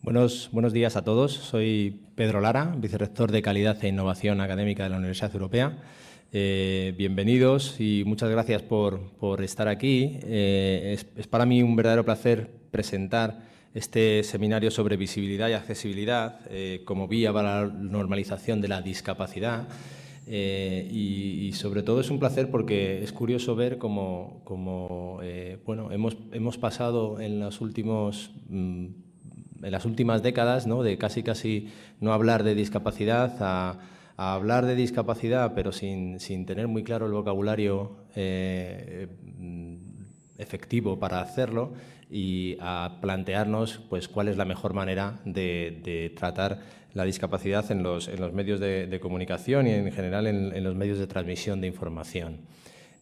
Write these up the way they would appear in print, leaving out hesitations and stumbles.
Buenos días a todos. Soy Pedro Lara, vicerrector de Calidad e Innovación Académica de la Universidad Europea. Bienvenidos y muchas gracias por estar aquí. Es para mí un verdadero placer presentar este seminario sobre visibilidad y accesibilidad como vía para la normalización de la discapacidad. Y sobre todo es un placer porque es curioso ver cómo hemos pasado en las últimas décadas, ¿no?, de casi no hablar de discapacidad a hablar de discapacidad, pero sin tener muy claro el vocabulario efectivo para hacerlo, y a plantearnos pues cuál es la mejor manera de tratar la discapacidad en los medios de comunicación y en general en los medios de transmisión de información.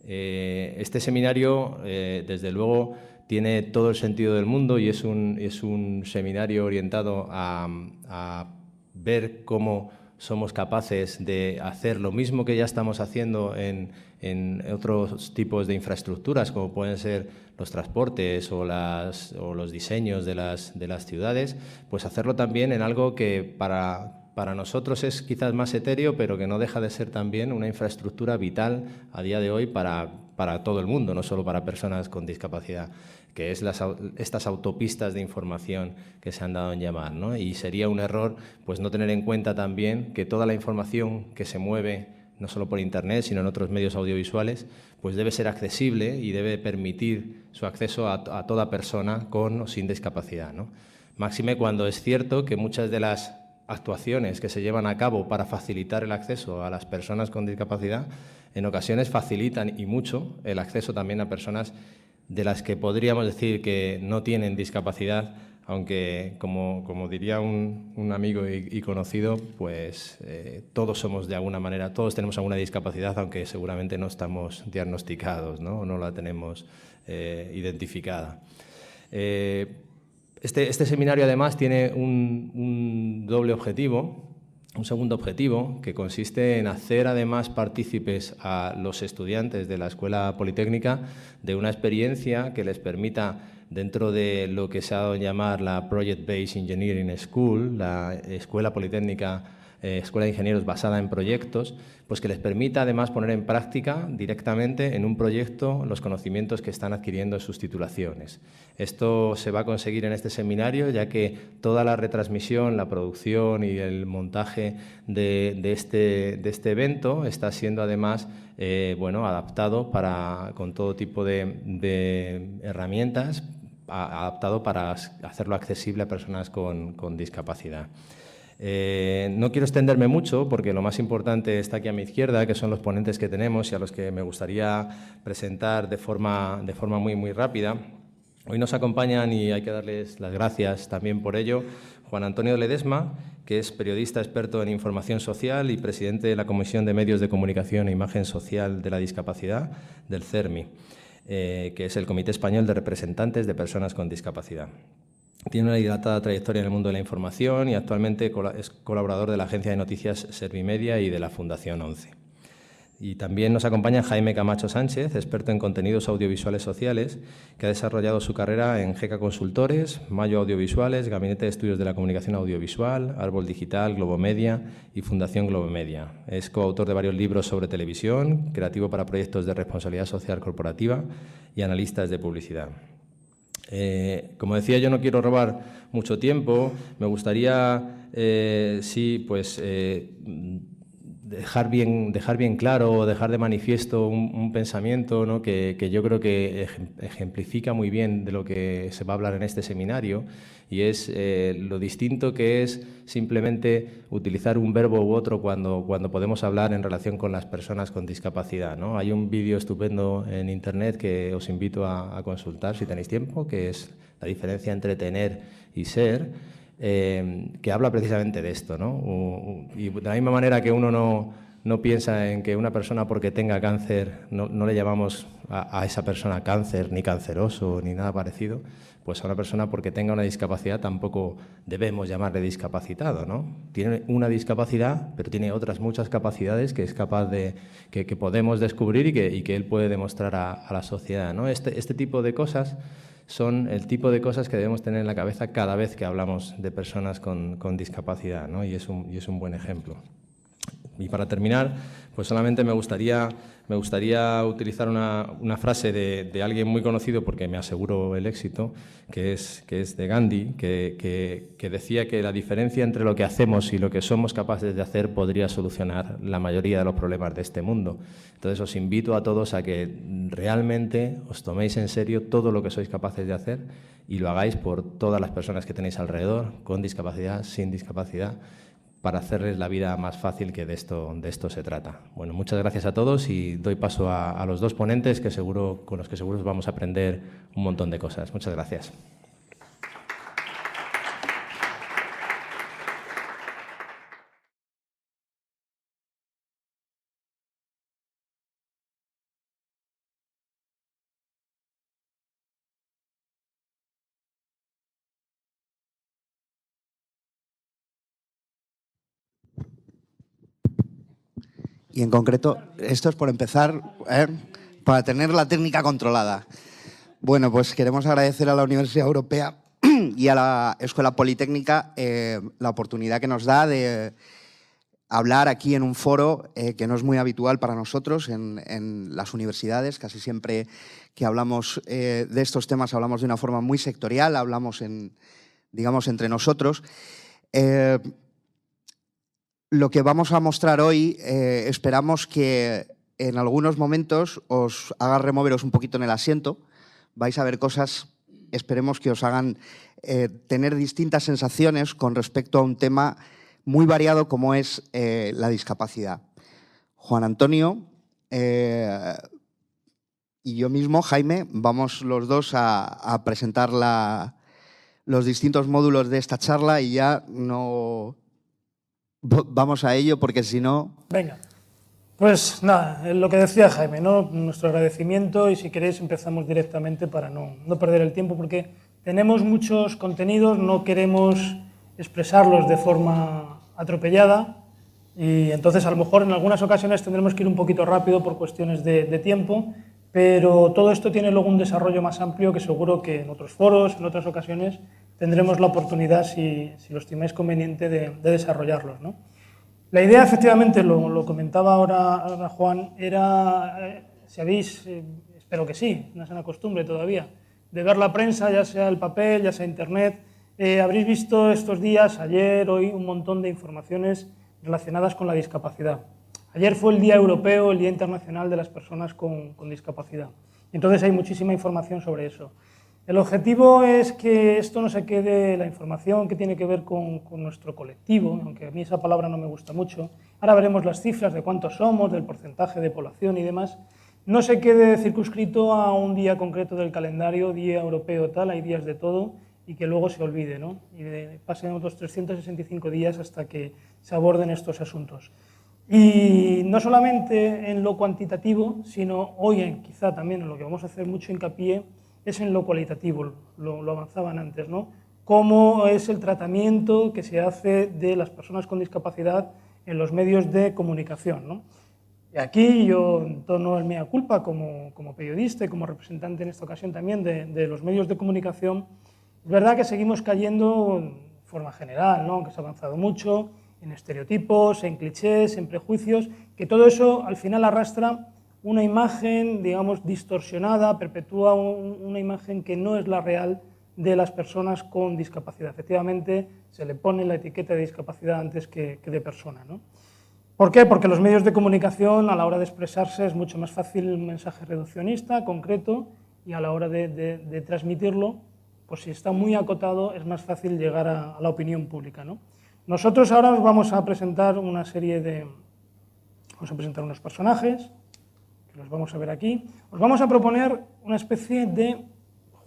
Este seminario, desde luego, tiene todo el sentido del mundo y es un seminario orientado a ver cómo somos capaces de hacer lo mismo que ya estamos haciendo en otros tipos de infraestructuras, como pueden ser los transportes o los diseños de las ciudades, pues hacerlo también en algo que para nosotros es quizás más etéreo, pero que no deja de ser también una infraestructura vital a día de hoy para todo el mundo, no solo para personas con discapacidad, que es estas autopistas de información que se han dado en llamar, ¿no? Y sería un error pues no tener en cuenta también que toda la información que se mueve, no solo por Internet, sino en otros medios audiovisuales, pues debe ser accesible y debe permitir su acceso a toda persona con o sin discapacidad, ¿no? Máxime cuando es cierto que muchas de las actuaciones que se llevan a cabo para facilitar el acceso a las personas con discapacidad en ocasiones facilitan y mucho el acceso también a personas de las que podríamos decir que no tienen discapacidad, aunque como diría un amigo y conocido, pues todos somos de alguna manera, todos tenemos alguna discapacidad, aunque seguramente no estamos diagnosticados, ¿no? O no la tenemos identificada. Este seminario además tiene un doble objetivo, un segundo objetivo, que consiste en hacer además partícipes a los estudiantes de la Escuela Politécnica de una experiencia que les permita, dentro de lo que se ha dado a llamar la Project Based Engineering School, la Escuela Politécnica, Escuela de Ingenieros basada en proyectos, pues que les permita además poner en práctica directamente en un proyecto los conocimientos que están adquiriendo en sus titulaciones. Esto se va a conseguir en este seminario, ya que toda la retransmisión, la producción y el montaje de este evento está siendo además adaptado con todo tipo de herramientas, adaptado para hacerlo accesible a personas con discapacidad. No quiero extenderme mucho porque lo más importante está aquí a mi izquierda, que son los ponentes que tenemos y a los que me gustaría presentar de forma muy rápida. Hoy nos acompañan, y hay que darles las gracias también por ello, Juan Antonio Ledesma, que es periodista experto en información social y presidente de la Comisión de Medios de Comunicación e Imagen Social de la Discapacidad del CERMI, que es el Comité Español de Representantes de Personas con Discapacidad. Tiene una dilatada trayectoria en el mundo de la información y actualmente es colaborador de la agencia de noticias Servimedia y de la Fundación 11. Y también nos acompaña Jaime Camacho Sánchez, experto en contenidos audiovisuales sociales, que ha desarrollado su carrera en GECA Consultores, Mayo Audiovisuales, Gabinete de Estudios de la Comunicación Audiovisual, Árbol Digital, Globomedia y Fundación Globomedia. Es coautor de varios libros sobre televisión, creativo para proyectos de responsabilidad social corporativa y analistas de publicidad. Como decía, yo no quiero robar mucho tiempo. Me gustaría, dejar bien claro o dejar de manifiesto un pensamiento, ¿no?, que yo creo que ejemplifica muy bien de lo que se va a hablar en este seminario, y es lo distinto que es simplemente utilizar un verbo u otro cuando podemos hablar en relación con las personas con discapacidad, ¿no? Hay un vídeo estupendo en Internet que os invito a consultar si tenéis tiempo, que es la diferencia entre tener y ser, que habla precisamente de esto, ¿no? Y de la misma manera que uno no piensa en que una persona porque tenga cáncer, no le llamamos a esa persona cáncer, ni canceroso, ni nada parecido, pues a una persona porque tenga una discapacidad tampoco debemos llamarle discapacitado, ¿no? Tiene una discapacidad, pero tiene otras muchas capacidades que es capaz de, que podemos descubrir y que él puede demostrar a la sociedad, ¿no? Este tipo de cosas son el tipo de cosas que debemos tener en la cabeza cada vez que hablamos de personas con discapacidad, ¿no? Y es un buen ejemplo. Y para terminar, pues solamente me gustaría utilizar una frase de alguien muy conocido, porque me aseguro el éxito, que es de Gandhi, que decía que la diferencia entre lo que hacemos y lo que somos capaces de hacer podría solucionar la mayoría de los problemas de este mundo. Entonces os invito a todos a que realmente os toméis en serio todo lo que sois capaces de hacer y lo hagáis por todas las personas que tenéis alrededor, con discapacidad, sin discapacidad, para hacerles la vida más fácil, que de esto se trata. Bueno, muchas gracias a todos y doy paso a los dos ponentes con los que seguro vamos a aprender un montón de cosas. Muchas gracias. Y en concreto, esto es por empezar, para tener la técnica controlada. Bueno, pues queremos agradecer a la Universidad Europea y a la Escuela Politécnica la oportunidad que nos da de hablar aquí en un foro que no es muy habitual para nosotros en las universidades. Casi siempre que hablamos de estos temas hablamos de una forma muy sectorial, hablamos digamos entre nosotros. Lo que vamos a mostrar hoy esperamos que en algunos momentos os haga removeros un poquito en el asiento. Vais a ver cosas, esperemos que os hagan tener distintas sensaciones con respecto a un tema muy variado como es la discapacidad. Juan Antonio y yo mismo, Jaime, vamos los dos a presentar los distintos módulos de esta charla y ya no... Vamos a ello, porque si no... Venga, pues nada, lo que decía Jaime, ¿no? Nuestro agradecimiento, y si queréis empezamos directamente para no perder el tiempo, porque tenemos muchos contenidos, no queremos expresarlos de forma atropellada, y entonces a lo mejor en algunas ocasiones tendremos que ir un poquito rápido por cuestiones de tiempo, pero todo esto tiene luego un desarrollo más amplio que seguro que en otros foros, en otras ocasiones, tendremos la oportunidad, si lo estimáis conveniente, de desarrollarlos, ¿no? La idea, efectivamente, lo comentaba ahora Juan, era, si habéis, espero que sí, no es una costumbre todavía, de ver la prensa, ya sea el papel, ya sea internet. Habréis visto estos días, ayer, hoy, un montón de informaciones relacionadas con la discapacidad. Ayer fue el Día Europeo, el Día Internacional de las Personas con Discapacidad. Entonces hay muchísima información sobre eso. El objetivo es que esto no se quede, la información que tiene que ver con nuestro colectivo, aunque a mí esa palabra no me gusta mucho, ahora veremos las cifras de cuántos somos, del porcentaje de población y demás, no se quede circunscrito a un día concreto del calendario, día europeo tal, hay días de todo, y que luego se olvide, ¿no? Y pasen otros 365 días hasta que se aborden estos asuntos. Y no solamente en lo cuantitativo, sino hoy quizá también en lo que vamos a hacer mucho hincapié, es en lo cualitativo, lo avanzaban antes, ¿no? Cómo es el tratamiento que se hace de las personas con discapacidad en los medios de comunicación, ¿no? Y aquí yo tono el mea culpa como periodista y como representante en esta ocasión también de los medios de comunicación. Es verdad que seguimos cayendo de forma general, ¿no? Que se ha avanzado mucho en estereotipos, en clichés, en prejuicios, que todo eso al final arrastra una imagen, digamos, distorsionada, perpetúa una imagen que no es la real de las personas con discapacidad. Efectivamente, se le pone la etiqueta de discapacidad antes que de persona, ¿no? ¿Por qué? Porque los medios de comunicación, a la hora de expresarse, es mucho más fácil un mensaje reduccionista, concreto, y a la hora de transmitirlo, pues si está muy acotado, es más fácil llegar a la opinión pública, ¿no? Nosotros ahora os vamos a presentar una serie de... Vamos a presentar unos personajes, que los vamos a ver aquí. Os vamos a proponer una especie de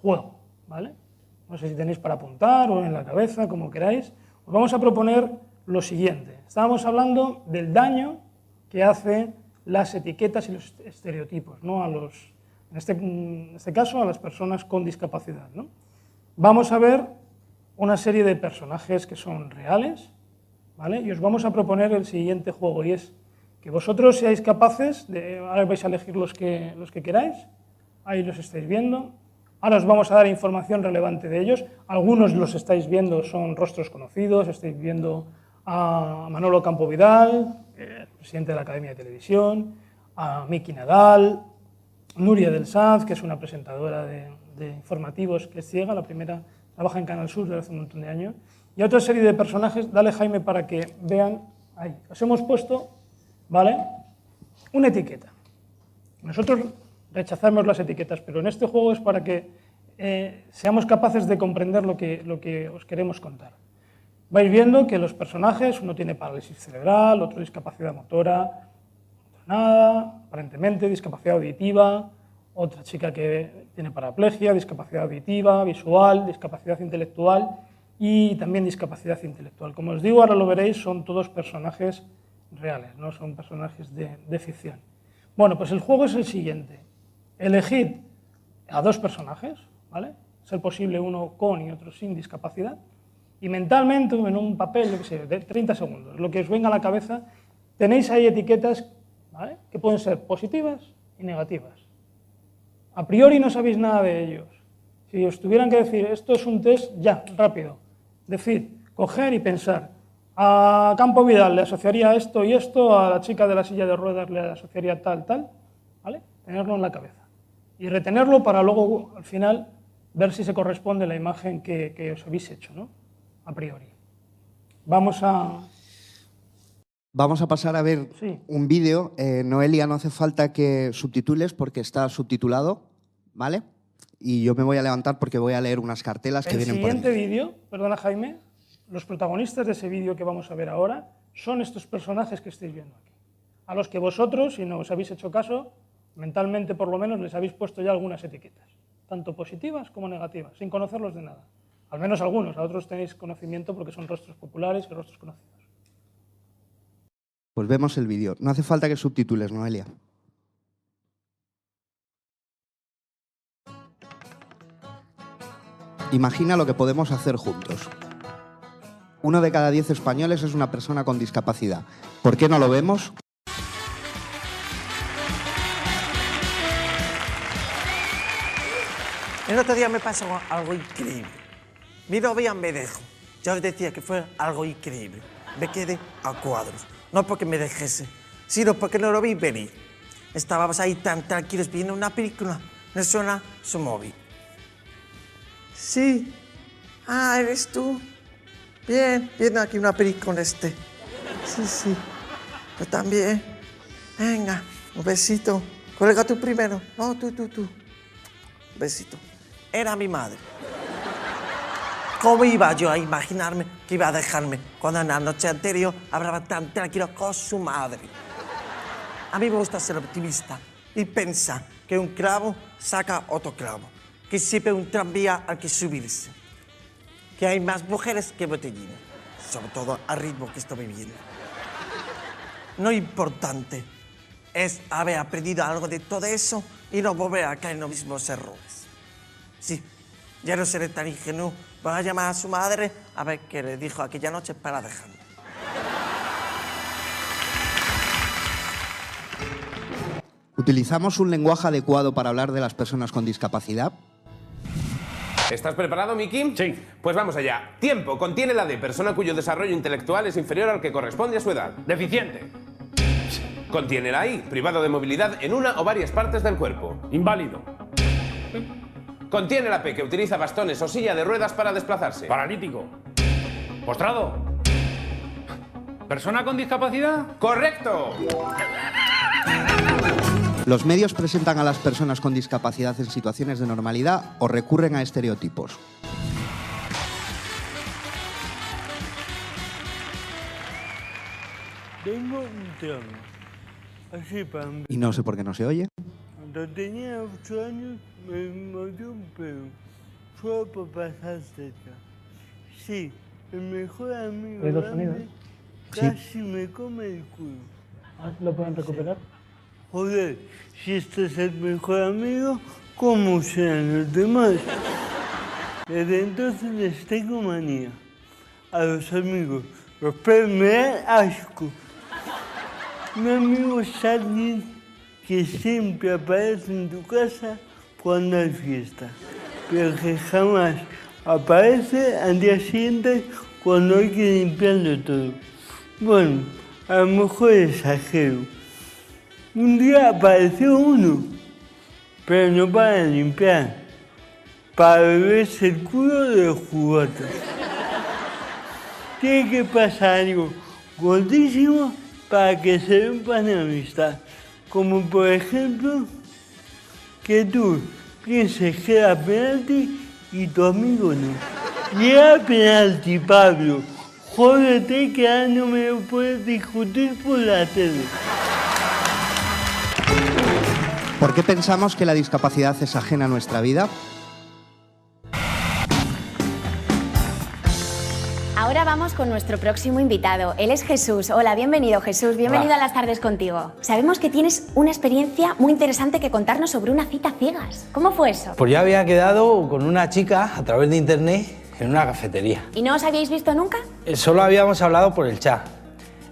juego, ¿vale? No sé si tenéis para apuntar o en la cabeza, como queráis. Os vamos a proponer lo siguiente. Estábamos hablando del daño que hace las etiquetas y los estereotipos, ¿no? En este caso, a las personas con discapacidad, ¿no? Vamos a ver una serie de personajes que son reales, ¿vale? Y os vamos a proponer el siguiente juego, y es que vosotros seáis capaces de... Ahora vais a elegir los que queráis, ahí los estáis viendo. Ahora os vamos a dar información relevante de ellos. Algunos los estáis viendo, son rostros conocidos, estáis viendo a Manolo Campo Vidal, presidente de la Academia de Televisión, a Miki Nadal, Nuria del Saz, que es una presentadora de informativos que es ciega, la primera, trabaja en Canal Sur desde hace un montón de años, y a otra serie de personajes. Dale, Jaime, para que vean ahí. Os hemos puesto, ¿vale?, una etiqueta. Nosotros rechazamos las etiquetas, pero en este juego es para que seamos capaces de comprender lo que os queremos contar. Vais viendo que los personajes, uno tiene parálisis cerebral, otro discapacidad motora, otro nada, aparentemente discapacidad auditiva, otra chica que tiene paraplegia, discapacidad auditiva, visual, discapacidad intelectual y también discapacidad intelectual. Como os digo, ahora lo veréis, son todos personajes reales, no son personajes de ficción. Bueno, pues el juego es el siguiente. Elegid a dos personajes, ¿vale? Ser posible uno con y otro sin discapacidad, y mentalmente, en un papel, yo qué sé, de 30 segundos, lo que os venga a la cabeza, tenéis ahí etiquetas, ¿vale?, que pueden ser positivas y negativas. A priori no sabéis nada de ellos. Si os tuvieran que decir, esto es un test, ya, rápido. Decir, coger y pensar. A Campo Vidal le asociaría esto y esto, a la chica de la silla de ruedas le asociaría tal, tal, ¿vale? Tenerlo en la cabeza. Y retenerlo para luego, al final, ver si se corresponde a la imagen que os habéis hecho, ¿no?, a priori. Vamos a pasar a ver un vídeo. Noelia, no hace falta que subtitules porque está subtitulado, ¿vale? Y yo me voy a levantar porque voy a leer unas cartelas que vienen por El aquí. siguiente vídeo, perdona Jaime, los protagonistas de ese vídeo que vamos a ver ahora son estos personajes que estáis viendo aquí, a los que vosotros, si no os habéis hecho caso, mentalmente por lo menos les habéis puesto ya algunas etiquetas, tanto positivas como negativas, sin conocerlos de nada. Al menos algunos, a otros tenéis conocimiento porque son rostros populares y rostros conocidos. Pues vemos el vídeo. No hace falta que subtitules, Noelia. Imagina lo que podemos hacer juntos. 1 de cada 10 españoles es una persona con discapacidad. ¿Por qué no lo vemos? El otro día me pasó algo increíble. Mi novia me dejó. Yo le decía que fue algo increíble. Me quedé a cuadros. No porque me dejese, sino porque no lo vi venir. Estábamos ahí tan tranquilos viendo una película. Me suena su móvil. Sí. Ah, ¿eres tú? Bien, viendo aquí una película con este. Sí, sí. Yo también. Venga, un besito. Cuelga tú primero. No, tú. Un besito. Era mi madre. ¿Cómo iba yo a imaginarme que iba a dejarme cuando en la noche anterior hablaba tan tranquilo con su madre? A mí me gusta ser optimista y pensar que un clavo saca otro clavo, que siempre hay un tranvía al que subirse, que hay más mujeres que botellines, sobre todo al ritmo que estoy viviendo. Lo importante es haber aprendido algo de todo eso y no volver a caer en los mismos errores. Sí, ya no seré tan ingenuo. Voy a llamar a su madre a ver qué le dijo aquella noche para dejarme. ¿Utilizamos un lenguaje adecuado para hablar de las personas con discapacidad? ¿Estás preparado, Miki? Sí. Pues vamos allá. Tiempo. Contiene la de persona cuyo desarrollo intelectual es inferior al que corresponde a su edad. Deficiente. Contiene la I, privado de movilidad en una o varias partes del cuerpo. Inválido. Contiene la P, que utiliza bastones o silla de ruedas para desplazarse. Paralítico. Postrado. ¿Persona con discapacidad? ¡Correcto! ¿Los medios presentan a las personas con discapacidad en situaciones de normalidad o recurren a estereotipos? Tengo un trauma. Así para mí. Y no sé por qué no se oye. Cuando tenía 8 años me mordió un perro. Solo por pasar cerca. Sí, el mejor amigo ¿Oído el grande sonido? casi me come el culo. A ver si lo pueden recuperar. Joder, si este es el mejor amigo, ¿cómo serán los demás? Desde entonces les tengo manía a los amigos. Los perros me dan asco. Mi amigo es alguien que siempre aparece en tu casa cuando hay fiesta, pero que jamás aparece al día siguiente cuando hay que limpiarlo todo. Bueno, a lo mejor exagero. Un día apareció uno, pero no para limpiar, para beberse el culo de los juguetes. Tiene que pasar algo gordísimo para que se rompan la amistad. Como por ejemplo, que tú pienses que era penalti y tu amigo no. Y era penalti, Pablo. Jódete que ahora no me lo puedes discutir por la tele. ¿Por qué pensamos que la discapacidad es ajena a nuestra vida? Ahora vamos con nuestro próximo invitado. Él es Jesús. Hola, bienvenido Jesús, bienvenido a Las Tardes Contigo. Sabemos que tienes una experiencia muy interesante que contarnos sobre una cita a ciegas. ¿Cómo fue eso? Pues yo había quedado con una chica a través de internet en una cafetería. ¿Y no os habíais visto nunca? Solo habíamos hablado por el chat.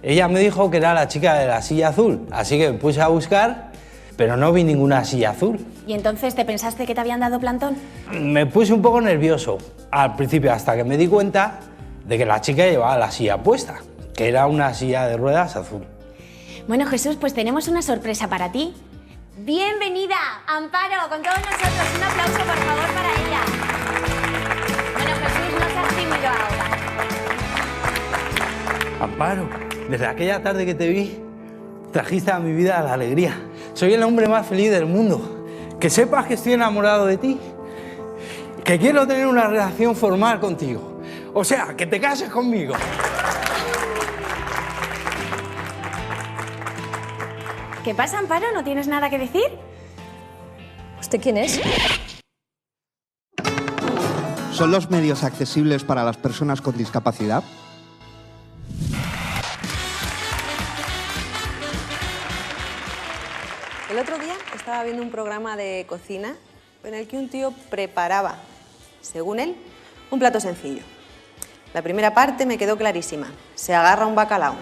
Ella me dijo que era la chica de la silla azul, así que me puse a buscar, pero no vi ninguna silla azul. ¿Y entonces te pensaste que te habían dado plantón? Me puse un poco nervioso al principio, hasta que me di cuenta de que la chica llevaba la silla puesta, que era una silla de ruedas azul. Bueno, Jesús, pues tenemos una sorpresa para ti. ¡Bienvenida, Amparo, con todos nosotros! Un aplauso, por favor, para ella. Bueno, Jesús, no seas tímido ahora. Amparo, desde aquella tarde que te vi, trajiste a mi vida la alegría. Soy el hombre más feliz del mundo. Que sepas que estoy enamorado de ti, que quiero tener una relación formal contigo. O sea, que te cases conmigo. ¿Qué pasa, Amparo? ¿No tienes nada que decir? ¿Usted quién es? ¿Son los medios accesibles para las personas con discapacidad? El otro día estaba viendo un programa de cocina en el que un tío preparaba, según él, un plato sencillo. La primera parte me quedó clarísima. Se agarra un bacalao.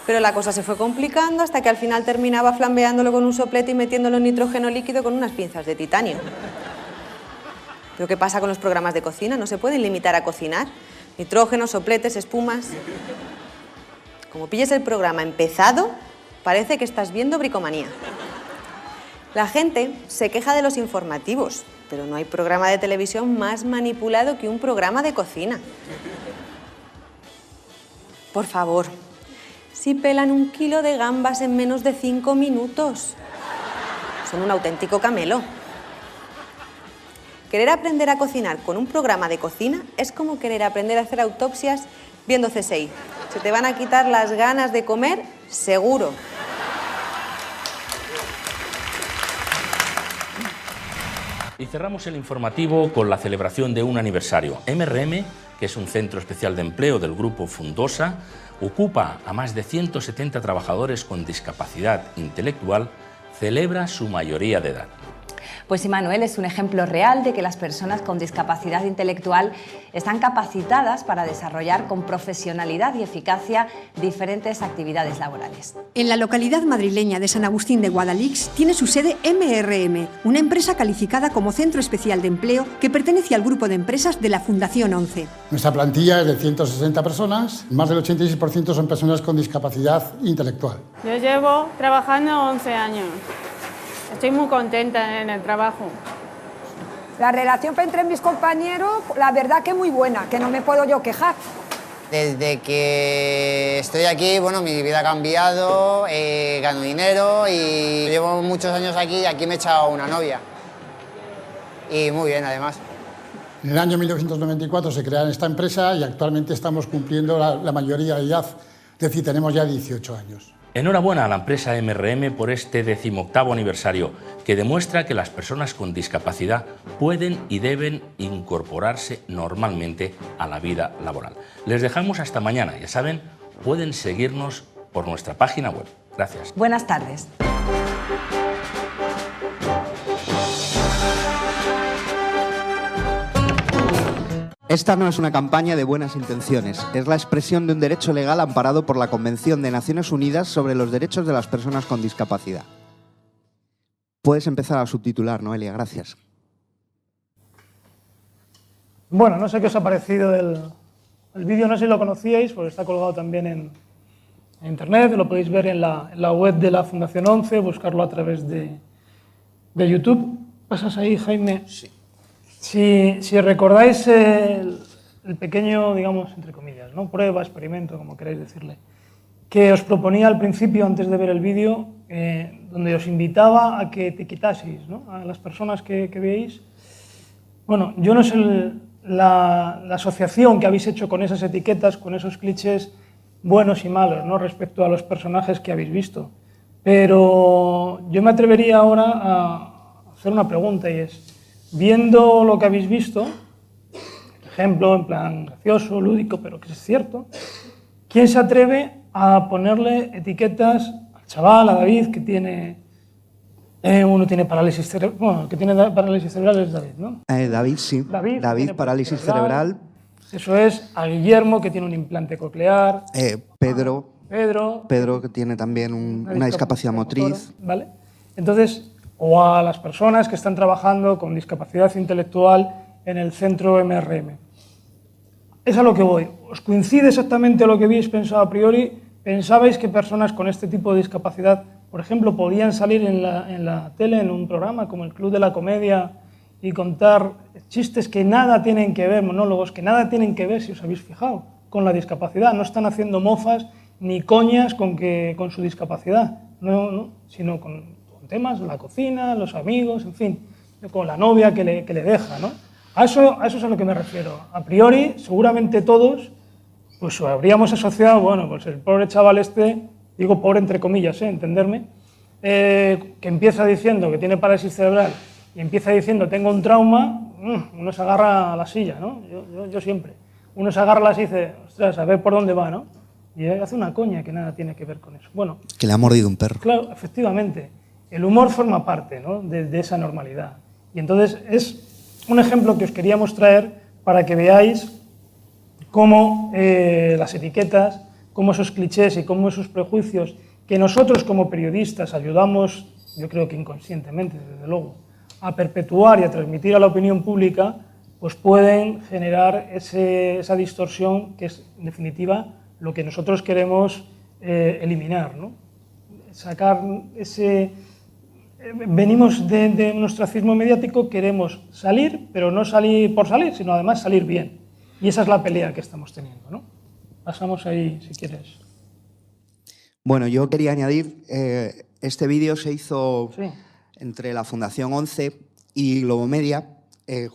Pero la cosa se fue complicando hasta que al final terminaba flambeándolo con un soplete y metiéndolo en nitrógeno líquido con unas pinzas de titanio. ¿Pero qué pasa con los programas de cocina? ¿No se pueden limitar a cocinar? Nitrógeno, sopletes, espumas... Como pilles el programa empezado, parece que estás viendo Bricomanía. La gente se queja de los informativos, pero no hay programa de televisión más manipulado que un programa de cocina. Por favor, si pelan 1 kilo de gambas en menos de 5 minutos. Son un auténtico camelo. Querer aprender a cocinar con un programa de cocina es como querer aprender a hacer autopsias viendo CSI. Se te van a quitar las ganas de comer, seguro. Y cerramos el informativo con la celebración de un aniversario. MRM, que es un centro especial de empleo del grupo Fundosa, ocupa a más de 170 trabajadores con discapacidad intelectual, celebra su mayoría de edad. Pues Immanuel es un ejemplo real de que las personas con discapacidad intelectual están capacitadas para desarrollar con profesionalidad y eficacia diferentes actividades laborales. En la localidad madrileña de San Agustín de Guadalix tiene su sede MRM, una empresa calificada como Centro Especial de Empleo que pertenece al grupo de empresas de la Fundación 11. Nuestra plantilla es de 160 personas, más del 86% son personas con discapacidad intelectual. Yo llevo trabajando 11 años. Estoy muy contenta en el trabajo. La relación entre mis compañeros, la verdad que muy buena, que no me puedo yo quejar. Desde que estoy aquí, bueno, mi vida ha cambiado, gano dinero y llevo muchos años aquí y aquí me he echado una novia. Y muy bien, además. En el año 1994 se crea esta empresa y actualmente estamos cumpliendo la mayoría de edad, es decir, tenemos ya 18 años. Enhorabuena a la empresa MRM por este 18º aniversario, que demuestra que las personas con discapacidad pueden y deben incorporarse normalmente a la vida laboral. Les dejamos hasta mañana, ya saben, pueden seguirnos por nuestra página web. Gracias. Buenas tardes. Esta no es una campaña de buenas intenciones, es la expresión de un derecho legal amparado por la Convención de Naciones Unidas sobre los derechos de las personas con discapacidad. Puedes empezar a subtitular, Noelia, gracias. Bueno, no sé qué os ha parecido el vídeo, no sé si lo conocíais, porque está colgado también en internet, lo podéis ver en la web de la Fundación 11, buscarlo a través de YouTube. ¿Pasas ahí, Jaime? Sí. Si recordáis el pequeño, digamos, entre comillas, ¿no? Prueba, experimento, como queráis decirle, que os proponía al principio, antes de ver el vídeo, donde os invitaba a que etiquetaseis, ¿no? A las personas que veis. Bueno, yo no sé la asociación que habéis hecho con esas etiquetas, con esos clichés buenos y malos, ¿no? Respecto a los personajes que habéis visto. Pero yo me atrevería ahora a hacer una pregunta, y es, viendo lo que habéis visto, ejemplo en plan gracioso, lúdico, pero que es cierto, ¿quién se atreve a ponerle etiquetas al chaval, a David, que tiene... uno tiene parálisis cerebral, bueno, el que tiene parálisis cerebral es David, ¿no? David, sí. David, parálisis cerebral. Eso es, a Guillermo, que tiene un implante coclear. Pedro, Pedro, que tiene también una discapacidad motriz. ¿Vale? Entonces, o a las personas que están trabajando con discapacidad intelectual en el centro MRM. Es a lo que voy. ¿Os coincide exactamente lo que habéis pensado a priori? ¿Pensabais que personas con este tipo de discapacidad, por ejemplo, podían salir en la tele, en un programa como el Club de la Comedia, y contar chistes que nada tienen que ver, monólogos que nada tienen que ver, si os habéis fijado, con la discapacidad? No están haciendo mofas ni coñas con su discapacidad, sino con temas, la cocina, los amigos, en fin, con la novia que le deja, ¿no? A eso es a lo que me refiero. A priori, seguramente todos, pues habríamos asociado, bueno, pues el pobre chaval este, digo pobre entre comillas, entenderme, que empieza diciendo que tiene parálisis cerebral y empieza diciendo tengo un trauma, uno se agarra a la silla, ¿no? Yo siempre. Uno se agarra a la silla y dice, ostras, a ver por dónde va, ¿no? Y hace una coña que nada tiene que ver con eso. Bueno, que le ha mordido un perro. Claro, efectivamente. El humor forma parte, ¿no? de esa normalidad. Y entonces es un ejemplo que os queríamos traer para que veáis cómo las etiquetas, cómo esos clichés y cómo esos prejuicios que nosotros como periodistas ayudamos, yo creo que inconscientemente, desde luego, a perpetuar y a transmitir a la opinión pública, pues pueden generar esa distorsión que es, en definitiva, lo que nosotros queremos eliminar, ¿no? Sacar ese... Venimos de un ostracismo mediático, queremos salir, pero no salir por salir, sino además salir bien. Y esa es la pelea que estamos teniendo, ¿no? Pasamos ahí, si quieres. Bueno, yo quería añadir, este vídeo se hizo entre la Fundación 11 y Globomedia.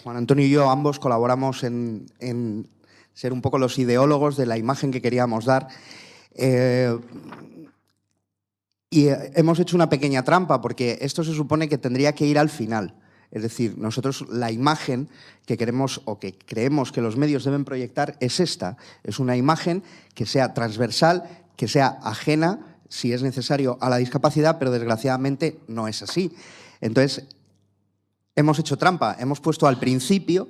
Juan Antonio y yo ambos colaboramos en ser un poco los ideólogos de la imagen que queríamos dar. Y hemos hecho una pequeña trampa, porque esto se supone que tendría que ir al final. Es decir, nosotros la imagen que queremos o que creemos que los medios deben proyectar es esta. Es una imagen que sea transversal, que sea ajena, si es necesario, a la discapacidad, pero desgraciadamente no es así. Entonces, hemos hecho trampa. Hemos puesto al principio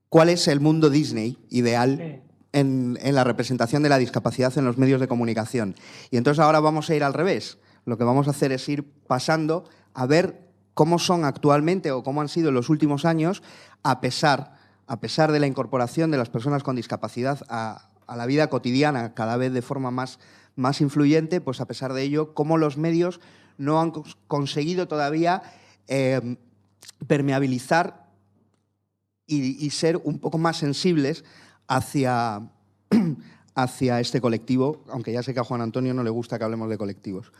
cuál es el mundo Disney ideal en la representación de la discapacidad en los medios de comunicación. Y entonces ahora vamos a ir al revés. Lo que vamos a hacer es ir pasando a ver cómo son actualmente o cómo han sido en los últimos años, a pesar de la incorporación de las personas con discapacidad a la vida cotidiana, cada vez de forma más influyente, pues a pesar de ello, cómo los medios no han conseguido todavía permeabilizar y ser un poco más sensibles hacia este colectivo, aunque ya sé que a Juan Antonio no le gusta que hablemos de colectivos.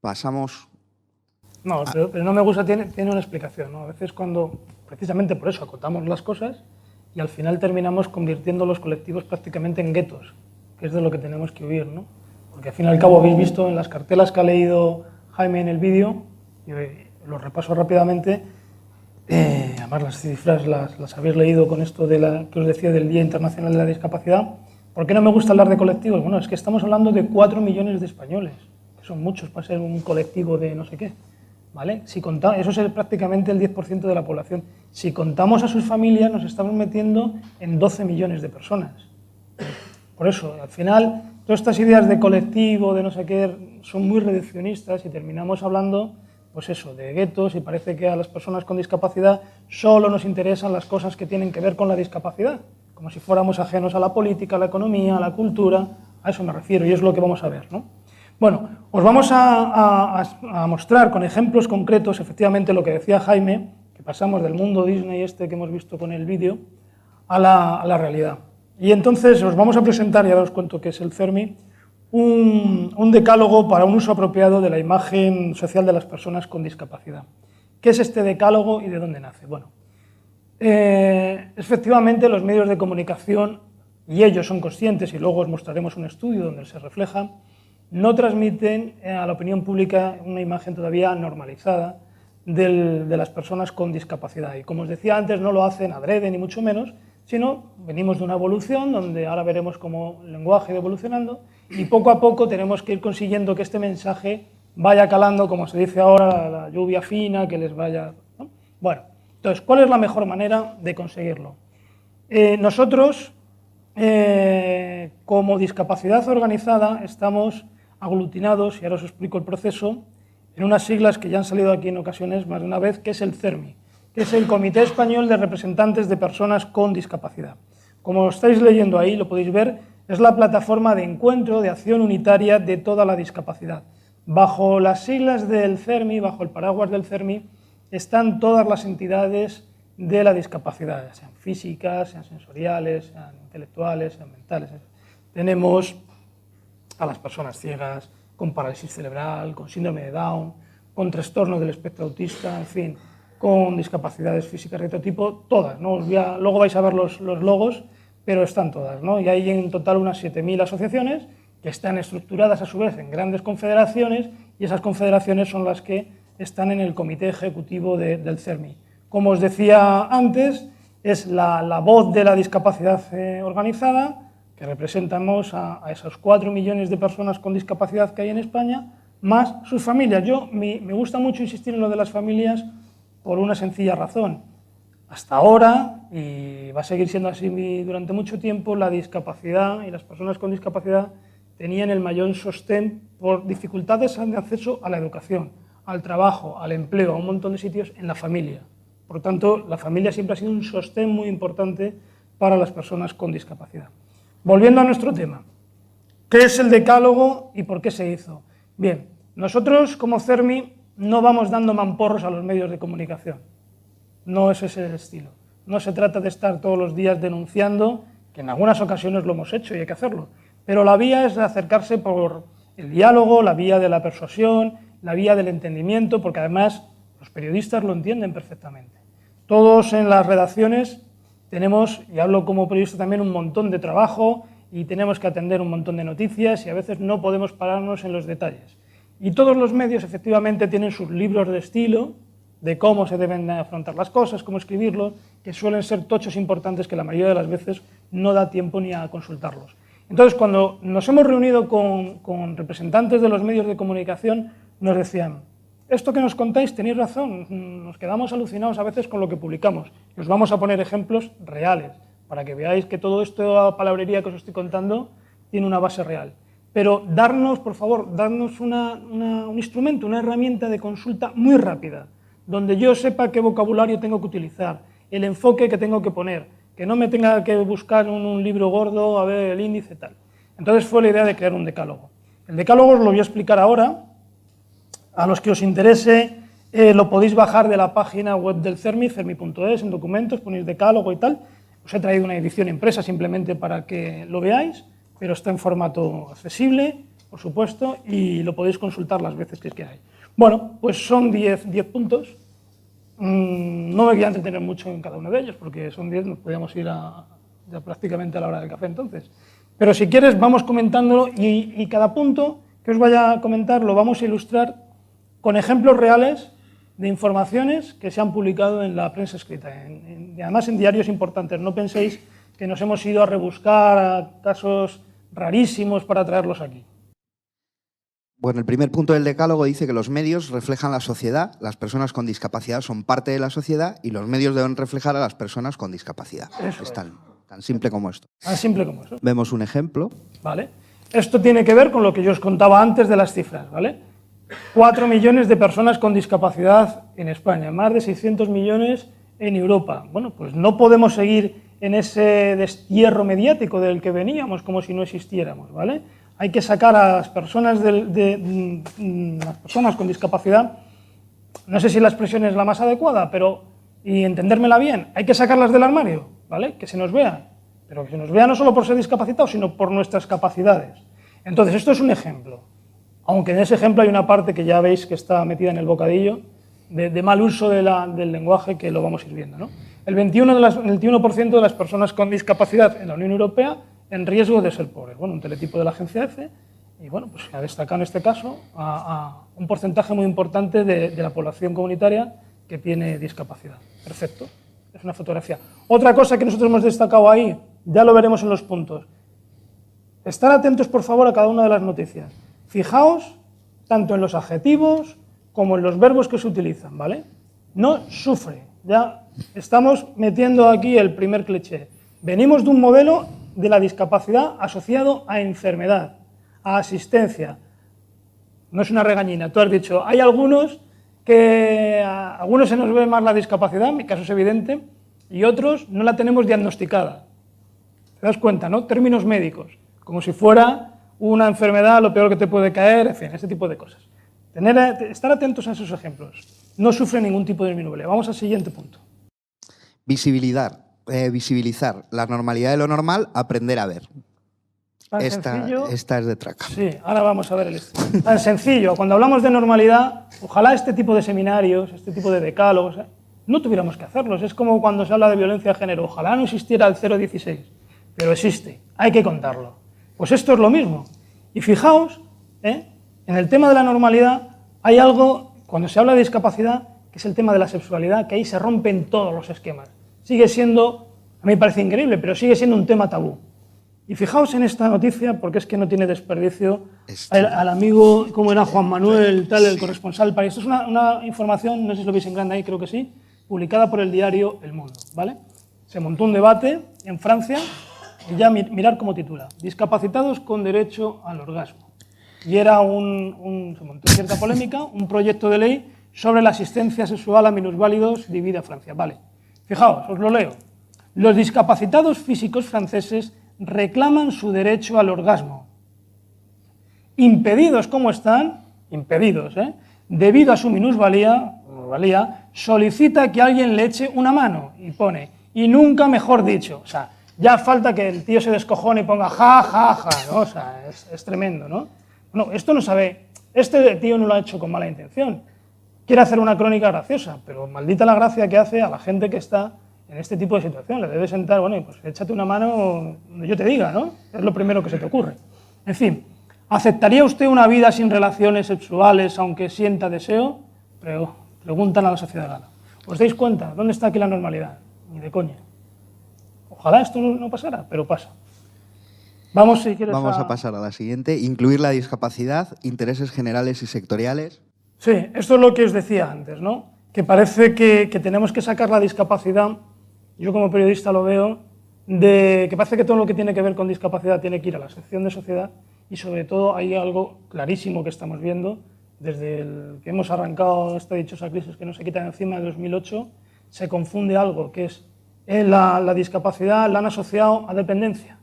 Pasamos... No, pero no me gusta, tiene una explicación, ¿no? A veces cuando, precisamente por eso, acotamos las cosas y al final terminamos convirtiendo los colectivos prácticamente en guetos, que es de lo que tenemos que huir, ¿no? Porque al fin y al cabo habéis visto en las cartelas que ha leído Jaime en el vídeo, y lo repaso rápidamente, además las cifras las habéis leído con esto que os decía del Día Internacional de la Discapacidad, ¿Por qué no me gusta hablar de colectivos? Bueno, es que estamos hablando de 4 millones de españoles, que son muchos para ser un colectivo de no sé qué, ¿vale? Si contamos, eso es prácticamente el 10% de la población. Si contamos a sus familias, nos estamos metiendo en 12 millones de personas. Por eso, al final, todas estas ideas de colectivo, de no sé qué, son muy reduccionistas y terminamos hablando, pues eso, de guetos, y parece que a las personas con discapacidad solo nos interesan las cosas que tienen que ver con la discapacidad, como si fuéramos ajenos a la política, a la economía, a la cultura, a eso me refiero, y es lo que vamos a ver, ¿no? Bueno, os vamos a mostrar con ejemplos concretos, efectivamente, lo que decía Jaime, que pasamos del mundo Disney este que hemos visto con el vídeo, a la realidad. Y entonces os vamos a presentar, y ahora os cuento qué es el CERMI, un decálogo para un uso apropiado de la imagen social de las personas con discapacidad. ¿Qué es este decálogo y de dónde nace? Bueno, efectivamente los medios de comunicación, y ellos son conscientes, y luego os mostraremos un estudio donde se refleja, no transmiten a la opinión pública una imagen todavía normalizada de las personas con discapacidad. Y como os decía antes, no lo hacen adrede ni mucho menos, sino venimos de una evolución donde ahora veremos cómo el lenguaje va evolucionando y poco a poco tenemos que ir consiguiendo que este mensaje vaya calando, como se dice ahora, la lluvia fina, que les vaya, ¿no? Bueno, entonces, ¿cuál es la mejor manera de conseguirlo? Nosotros, como discapacidad organizada, estamos aglutinados, y ahora os explico el proceso, en unas siglas que ya han salido aquí en ocasiones más de una vez, que es el CERMI, que es el Comité Español de Representantes de Personas con Discapacidad. Como lo estáis leyendo ahí, lo podéis ver, es la plataforma de encuentro, de acción unitaria de toda la discapacidad. Bajo las siglas del CERMI, bajo el paraguas del CERMI, están todas las entidades de la discapacidad, sean físicas, sean sensoriales, sean intelectuales, sean mentales. Tenemos a las personas ciegas, con parálisis cerebral, con síndrome de Down, con trastorno del espectro autista, en fin, con discapacidades físicas de todo tipo, todas, ¿no? Luego vais a ver los logos, pero están todas, ¿no? Y hay en total unas 7.000 asociaciones que están estructuradas a su vez en grandes confederaciones y esas confederaciones son las que están en el comité ejecutivo del CERMI. Como os decía antes, es la voz de la discapacidad organizada, que representamos a esos 4 millones de personas con discapacidad que hay en España, más sus familias. Me gusta mucho insistir en lo de las familias por una sencilla razón. Hasta ahora, y va a seguir siendo así durante mucho tiempo, la discapacidad y las personas con discapacidad tenían el mayor sostén por dificultades de acceso a la educación, al trabajo, al empleo, a un montón de sitios en la familia. Por lo tanto, la familia siempre ha sido un sostén muy importante para las personas con discapacidad. Volviendo a nuestro tema, ¿qué es el decálogo y por qué se hizo? Bien, nosotros como CERMI no vamos dando mamporros a los medios de comunicación, no es ese el estilo. No se trata de estar todos los días denunciando, que en algunas ocasiones lo hemos hecho y hay que hacerlo, pero la vía es de acercarse por el diálogo, la vía de la persuasión, la vía del entendimiento, porque además los periodistas lo entienden perfectamente. Todos en las redacciones tenemos, y hablo como periodista también, un montón de trabajo y tenemos que atender un montón de noticias y a veces no podemos pararnos en los detalles. Y todos los medios efectivamente tienen sus libros de estilo, de cómo se deben afrontar las cosas, cómo escribirlos, que suelen ser tochos importantes que la mayoría de las veces no da tiempo ni a consultarlos. Entonces, cuando nos hemos reunido con representantes de los medios de comunicación, nos decían, esto que nos contáis tenéis razón, nos quedamos alucinados a veces con lo que publicamos. Y os vamos a poner ejemplos reales, para que veáis que todo esto, la palabrería que os estoy contando, tiene una base real. Pero darnos, por favor, darnos un instrumento, una herramienta de consulta muy rápida, donde yo sepa qué vocabulario tengo que utilizar, el enfoque que tengo que poner, que no me tenga que buscar un libro gordo, a ver el índice y tal. Entonces fue la idea de crear un decálogo. El decálogo os lo voy a explicar ahora. A los que os interese lo podéis bajar de la página web del CERMI, cermi.es, en documentos, ponéis decálogo y tal. Os he traído una edición impresa simplemente para que lo veáis, pero está en formato accesible, por supuesto, y lo podéis consultar las veces que queráis. Bueno, pues son 10 puntos. No me voy a entretener mucho en cada uno de ellos, porque son 10, nos podríamos ir ya prácticamente a la hora del café entonces. Pero si quieres, vamos comentándolo y cada punto que os vaya a comentar lo vamos a ilustrar con ejemplos reales de informaciones que se han publicado en la prensa escrita, además en diarios importantes. No penséis que nos hemos ido a rebuscar a casos rarísimos para traerlos aquí. Bueno, el primer punto del decálogo dice que los medios reflejan la sociedad, las personas con discapacidad son parte de la sociedad y los medios deben reflejar a las personas con discapacidad. Es tan simple como esto. Tan simple como eso. Vemos un ejemplo. ¿Vale? Esto tiene que ver con lo que yo os contaba antes de las cifras, ¿vale? 4 millones de personas con discapacidad en España, más de 600 millones en Europa. Bueno, pues no podemos seguir en ese destierro mediático del que veníamos como si no existiéramos, ¿vale? Hay que sacar a las personas, las personas con discapacidad, no sé si la expresión es la más adecuada, pero, y entendérmela bien, hay que sacarlas del armario, ¿vale? Que se nos vea, pero que se nos vea no solo por ser discapacitados, sino por nuestras capacidades. Entonces, esto es un ejemplo, aunque en ese ejemplo hay una parte que ya veis que está metida en el bocadillo, de mal uso del lenguaje, que lo vamos a ir viendo, ¿no? El 21% de las personas con discapacidad en la Unión Europea en riesgo de ser pobres. Bueno, un teletipo de la agencia EFE, y bueno, pues ha destacado en este caso a un porcentaje muy importante de la población comunitaria que tiene discapacidad. Perfecto, es una fotografía. Otra cosa que nosotros hemos destacado ahí, ya lo veremos en los puntos. Estar atentos, por favor, a cada una de las noticias. Fijaos tanto en los adjetivos como en los verbos que se utilizan, ¿vale? No sufre, ya estamos metiendo aquí el primer cliché. Venimos de un modelo de la discapacidad asociado a enfermedad, a asistencia. No es una regañina, tú has dicho, hay algunos que a algunos se nos ve más la discapacidad, en mi caso es evidente, y otros no la tenemos diagnosticada. ¿Te das cuenta, no? Términos médicos, como si fuera una enfermedad, lo peor que te puede caer, en fin, ese tipo de cosas. Estar atentos a esos ejemplos. No sufre ningún tipo de disminuble. Vamos al siguiente punto. Visibilizar la normalidad de lo normal, aprender a ver. Esta es de traca. Sí, ahora vamos a ver el tan sencillo. Cuando hablamos de normalidad, ojalá este tipo de seminarios, este tipo de decálogos, no tuviéramos que hacerlos. Es como cuando se habla de violencia de género. Ojalá no existiera el 016, pero existe, hay que contarlo. Pues esto es lo mismo. Y fijaos, en el tema de la normalidad hay algo, cuando se habla de discapacidad, que es el tema de la sexualidad, que ahí se rompen todos los esquemas. Sigue siendo, a mí me parece increíble, pero sigue siendo un tema tabú. Y fijaos en esta noticia, porque es que no tiene desperdicio, al amigo, como era Juan Manuel, tal, el corresponsal del país. Esto es una información, no sé si lo veis en grande ahí, creo que sí, publicada por el diario El Mundo, ¿vale? Se montó un debate en Francia, y ya mirar cómo titula, discapacitados con derecho al orgasmo. Y era se montó cierta polémica, un proyecto de ley sobre la asistencia sexual a minusválidos divide a Francia, ¿vale? Fijaos, os lo leo. Los discapacitados físicos franceses reclaman su derecho al orgasmo. Impedidos como están, debido a su minusvalía, solicita que alguien le eche una mano y pone, y nunca mejor dicho. O sea, ya falta que el tío se descojone y ponga ja, ja, ja, ¿no? O sea, es tremendo, ¿no? Bueno, esto no sabe, este tío no lo ha hecho con mala intención. Quiere hacer una crónica graciosa, pero maldita la gracia que hace a la gente que está en este tipo de situación. Le debe sentar, bueno, pues échate una mano donde yo te diga, ¿no? Es lo primero que se te ocurre. En fin, ¿aceptaría usted una vida sin relaciones sexuales aunque sienta deseo? Preguntan a la sociedad gala. ¿Os dais cuenta? ¿Dónde está aquí la normalidad? Ni de coña. Ojalá esto no pasara, pero pasa. Vamos, si quieres, Vamos a pasar a la siguiente. Incluir la discapacidad, intereses generales y sectoriales. Sí, esto es lo que os decía antes, ¿no? Que parece que tenemos que sacar la discapacidad, yo como periodista lo veo, que parece que todo lo que tiene que ver con discapacidad tiene que ir a la sección de sociedad y sobre todo hay algo clarísimo que estamos viendo desde el que hemos arrancado esta dichosa crisis que no se quita de encima de 2008, se confunde algo que es la discapacidad la han asociado a dependencia,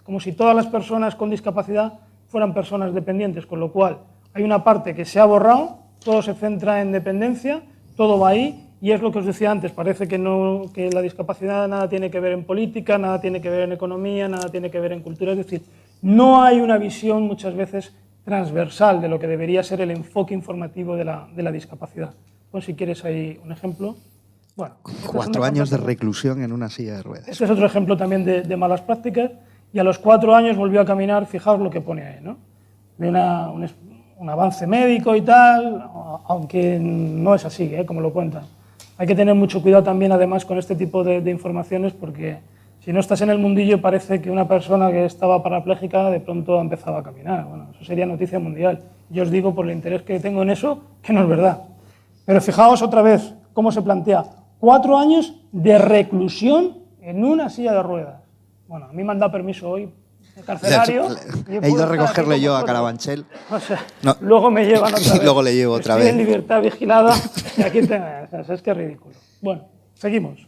como si todas las personas con discapacidad fueran personas dependientes, con lo cual hay una parte que se ha borrado, todo se centra en dependencia, todo va ahí, y es lo que os decía antes, parece que la discapacidad nada tiene que ver en política, nada tiene que ver en economía, nada tiene que ver en cultura, es decir, no hay una visión muchas veces transversal de lo que debería ser el enfoque informativo de la discapacidad. Pues si quieres ahí un ejemplo. Bueno, 4 años de reclusión en una silla de ruedas. Este es otro ejemplo también de malas prácticas, y a los 4 años volvió a caminar, fijaos lo que pone ahí, ¿no? De un avance médico y tal, aunque no es así, como lo cuentan. Hay que tener mucho cuidado también, además, con este tipo de informaciones, porque Si no estás en el mundillo, parece que una persona que estaba parapléjica de pronto empezaba a caminar. Bueno, eso sería noticia mundial. Yo os digo, por el interés que tengo en eso, que no es verdad. Pero fijaos otra vez cómo se plantea. 4 años de reclusión en una silla de ruedas. Bueno, a mí me han dado permiso hoy de carcelario. He ido a recogerle yo a Carabanchel. O sea, no. Luego me llevan otra vez. Luego le llevo otra Estoy vez. en libertad vigilada y aquí es que es ridículo. Bueno, seguimos.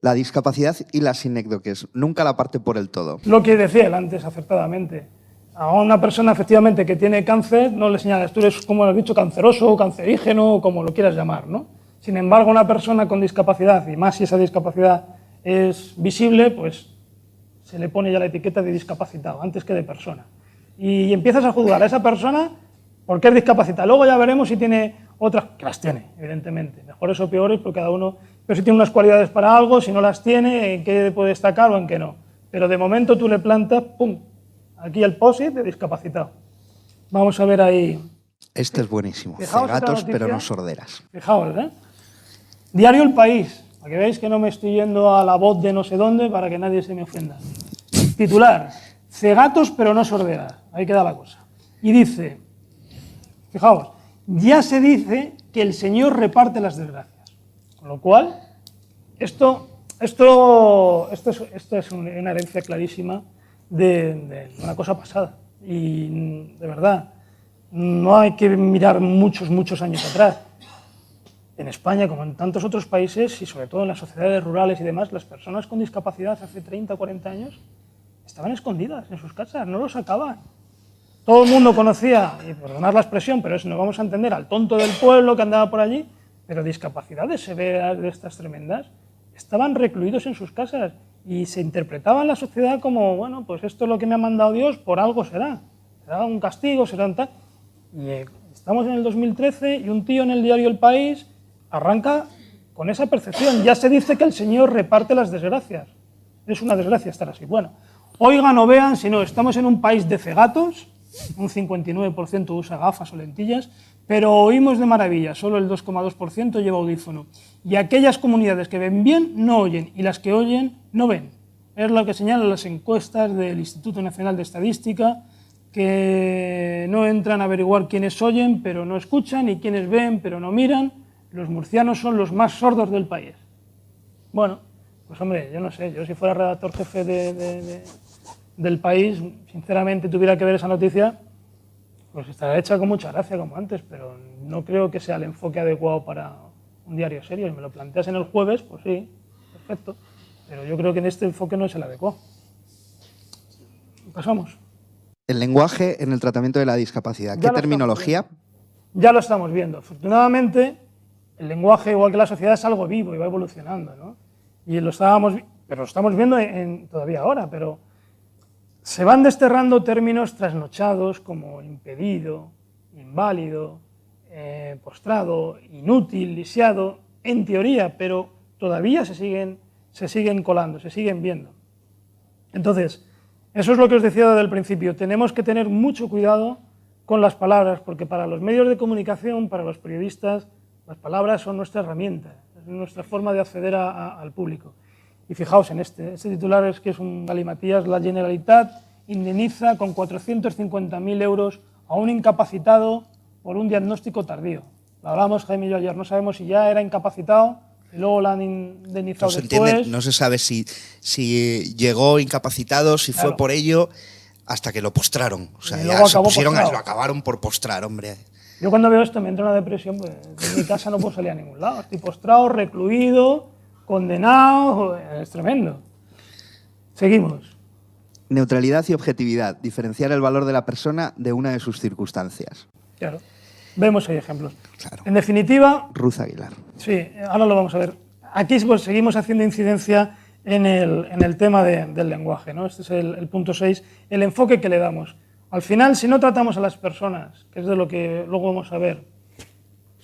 La discapacidad y la sinécdoques, nunca la parte por el todo. Lo que decía él antes, acertadamente. A una persona, efectivamente, que tiene cáncer, no le señalas, tú eres, como has dicho, canceroso, cancerígeno, o como lo quieras llamar, ¿no? Sin embargo, una persona con discapacidad, y más si esa discapacidad es visible, pues se le pone ya la etiqueta de discapacitado, antes que de persona. Y empiezas a juzgar a esa persona porque es discapacitada. Luego ya veremos si tiene otras, que las tiene, evidentemente. Mejores o peores, porque cada uno... Pero si tiene unas cualidades para algo, si no las tiene, en qué puede destacar o en qué no. Pero de momento tú le plantas, ¡pum!, aquí el POSIT de discapacitado. Vamos a ver ahí... Este es buenísimo. Fijaos otra Cegatos, noticia. pero no sorderas. Fijaos, ¿eh? Diario El País, para que veáis que no me estoy yendo a la voz de no sé dónde para que nadie se me ofenda. Titular, cegatos pero no sorderas. Ahí queda la cosa. Y dice, fijaos, ya se dice que el Señor reparte las desgracias. Con lo cual, esto es una herencia clarísima de una cosa pasada. Y de verdad, no hay que mirar muchos años atrás. En España, como en tantos otros países, y sobre todo en las sociedades rurales y demás, las personas con discapacidad hace 30 o 40 años estaban escondidas en sus casas, no lo sacaban. Todo el mundo conocía, y perdonad la expresión, pero eso no vamos a entender, al tonto del pueblo que andaba por allí, pero discapacidades severas de estas tremendas estaban recluidos en sus casas y se interpretaba en la sociedad como, bueno, pues esto es lo que me ha mandado Dios, por algo será un castigo, será un tal. Y estamos en el 2013 y un tío en el diario El País arranca con esa percepción. Ya se dice que el Señor reparte las desgracias. Es una desgracia estar así. Bueno, oigan o vean, si no, estamos en un país de cegatos, un 59% usa gafas o lentillas, pero oímos de maravilla, solo el 2,2% lleva audífono. Y aquellas comunidades que ven bien no oyen, y las que oyen no ven. Es lo que señalan las encuestas del Instituto Nacional de Estadística, que no entran a averiguar quiénes oyen, pero no escuchan, y quiénes ven, pero no miran. Los murcianos son los más sordos del país. Bueno, pues hombre, yo no sé, yo si fuera redactor jefe del País, sinceramente tuviera que ver esa noticia, pues estará hecha con mucha gracia como antes, pero no creo que sea el enfoque adecuado para un diario serio. Si me lo planteas en el Jueves, pues sí, perfecto, pero yo creo que en este enfoque no es el adecuado. Pasamos. El lenguaje en el tratamiento de la discapacidad. ¿Qué terminología? Ya lo estamos viendo. Afortunadamente, el lenguaje, igual que la sociedad, es algo vivo y va evolucionando, ¿no? Y lo estamos viendo todavía ahora, pero se van desterrando términos trasnochados como impedido, inválido, postrado, inútil, lisiado, en teoría, pero todavía se siguen colando, se siguen viendo. Entonces, eso es lo que os decía desde el principio. Tenemos que tener mucho cuidado con las palabras, porque para los medios de comunicación, para los periodistas, las palabras son nuestra herramienta, es nuestra forma de acceder al público. Y fijaos en este titular, es que es un galimatías. La Generalitat indemniza con 450.000 euros a un incapacitado por un diagnóstico tardío. Lo hablábamos Jaime y yo ayer, no sabemos si ya era incapacitado y luego la han indemnizado después. No se sabe si llegó incapacitado, si fue por ello, hasta que lo postraron. O sea, ya se pusieron lo acabaron por postrar, hombre. Yo cuando veo esto me entra una depresión, pues de mi casa no puedo salir a ningún lado. Estoy postrado, recluido, condenado, es tremendo. Seguimos. Neutralidad y objetividad. Diferenciar el valor de la persona de una de sus circunstancias. Claro. Vemos ahí ejemplos. Claro. En definitiva... Ruth Aguilar. Sí, ahora lo vamos a ver. Aquí pues, seguimos haciendo incidencia en el tema del lenguaje, ¿no? Este es el punto 6, el enfoque que le damos. Al final, si no tratamos a las personas, que es de lo que luego vamos a ver,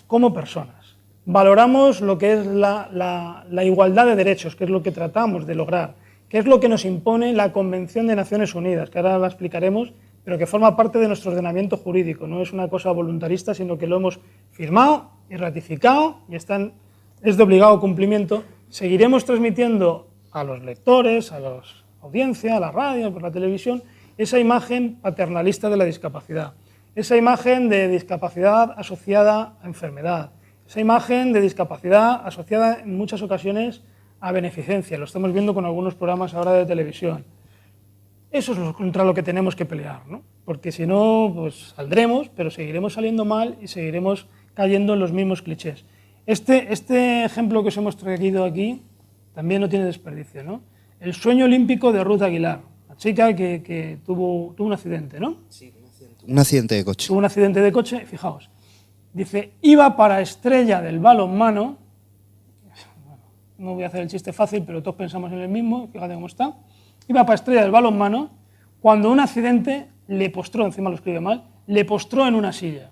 como personas, valoramos lo que es la igualdad de derechos, que es lo que tratamos de lograr, que es lo que nos impone la Convención de Naciones Unidas, que ahora la explicaremos, pero que forma parte de nuestro ordenamiento jurídico, no es una cosa voluntarista, sino que lo hemos firmado y ratificado y es de obligado cumplimiento. Seguiremos transmitiendo a los lectores, a la audiencia, a la radio, por la televisión, esa imagen paternalista de la discapacidad, esa imagen de discapacidad asociada a enfermedad, esa imagen de discapacidad asociada en muchas ocasiones a beneficencia. Lo estamos viendo con algunos programas ahora de televisión. Eso es contra lo que tenemos que pelear, ¿no? Porque si no, pues saldremos, pero seguiremos saliendo mal y seguiremos cayendo en los mismos clichés. Este ejemplo que os hemos traído aquí también no tiene desperdicio, ¿no? El sueño olímpico de Ruth Aguilar, la chica que tuvo un accidente, ¿no? Sí, un accidente de coche. Tuvo un accidente de coche, fijaos. Dice, iba para estrella del balonmano. Bueno, no voy a hacer el chiste fácil, pero todos pensamos en el mismo, fíjate cómo está. Iba para estrella del balonmano cuando un accidente le postró, encima lo escribe mal, le postró en una silla.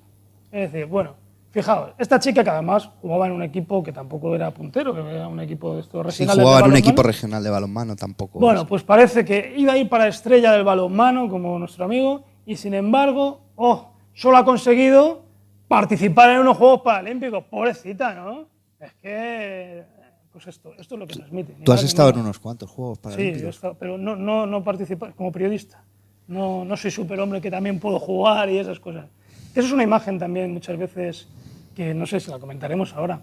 Es decir, bueno, fijaos, esta chica que además jugaba en un equipo que tampoco era puntero, que era un equipo de estos regionales. Sí, jugaba en un equipo regional de balonmano tampoco. Bueno, pues parece que iba a ir para estrella del balonmano, como nuestro amigo, y sin embargo, solo ha conseguido participar en unos Juegos Paralímpicos. Pobrecita, ¿no? Es que, pues esto es lo que transmite. Tú has estado en unos cuantos Juegos Paralímpicos. Sí, yo he estado, pero no participar como periodista. No soy superhombre que también puedo jugar y esas cosas. Eso es una imagen también muchas veces que no sé si la comentaremos ahora,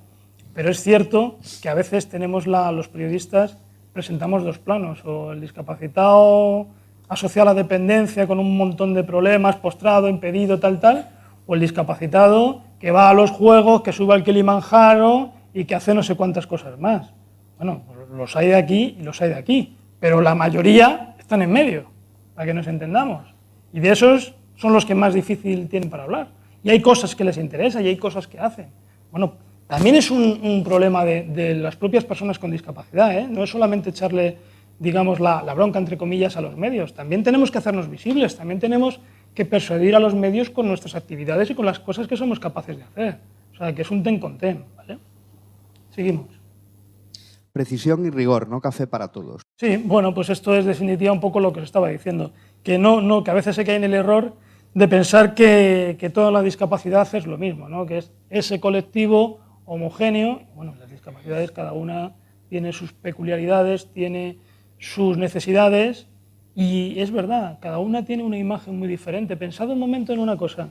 pero es cierto que a veces tenemos los periodistas presentamos dos planos, o el discapacitado asociado a la dependencia con un montón de problemas, postrado, impedido, tal, o el discapacitado que va a los juegos, que sube al Kilimanjaro y que hace no sé cuántas cosas más. Bueno, los hay de aquí y los hay de aquí, pero la mayoría están en medio, para que nos entendamos. Y de esos son los que más difícil tienen para hablar. Y hay cosas que les interesan y hay cosas que hacen. Bueno, también es un problema de las propias personas con discapacidad, ¿eh? No es solamente echarle, digamos, la bronca, entre comillas, a los medios. También tenemos que hacernos visibles, también tenemos que persuadir a los medios con nuestras actividades y con las cosas que somos capaces de hacer. O sea, que es un ten con ten, ¿vale? Seguimos. Precisión y rigor, no café para todos. Sí, bueno, pues esto es definitiva un poco lo que os estaba diciendo. Que que a veces se cae en el error de pensar que toda la discapacidad es lo mismo, ¿no? Que es ese colectivo homogéneo. Bueno, las discapacidades cada una tiene sus peculiaridades, tiene sus necesidades y es verdad, cada una tiene una imagen muy diferente. Pensad un momento en una cosa.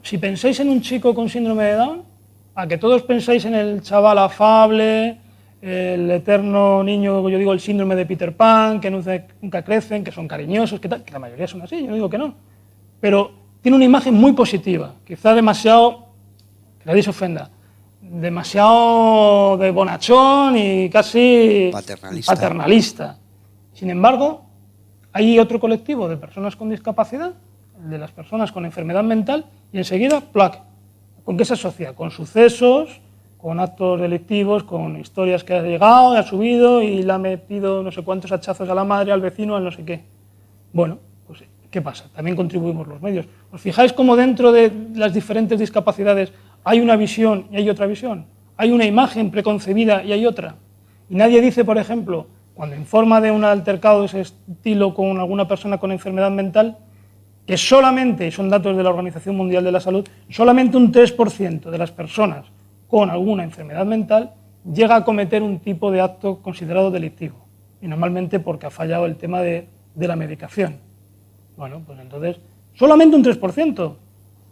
Si pensáis en un chico con síndrome de Down, a que todos pensáis en el chaval afable, el eterno niño, yo digo el síndrome de Peter Pan, que nunca crecen, que son cariñosos, que la mayoría son así, yo no digo que no. Pero tiene una imagen muy positiva, quizá demasiado, que nadie se ofenda, demasiado de bonachón y casi paternalista. Sin embargo, hay otro colectivo de personas con discapacidad, el de las personas con enfermedad mental, y enseguida, ¡plac! ¿Con qué se asocia? Con sucesos, con actos delictivos, con historias que ha llegado, ha subido y le ha metido no sé cuántos hachazos a la madre, al vecino, al no sé qué. Bueno, pues ¿qué pasa? También contribuimos los medios. ¿Os fijáis cómo dentro de las diferentes discapacidades hay una visión y hay otra visión? Hay una imagen preconcebida y hay otra. Y nadie dice, por ejemplo, cuando informa de un altercado de ese estilo con alguna persona con enfermedad mental, que solamente, y son datos de la Organización Mundial de la Salud, solamente un 3% de las personas con alguna enfermedad mental llega a cometer un tipo de acto considerado delictivo. Y normalmente porque ha fallado el tema de la medicación. Bueno, pues entonces, solamente un 3%.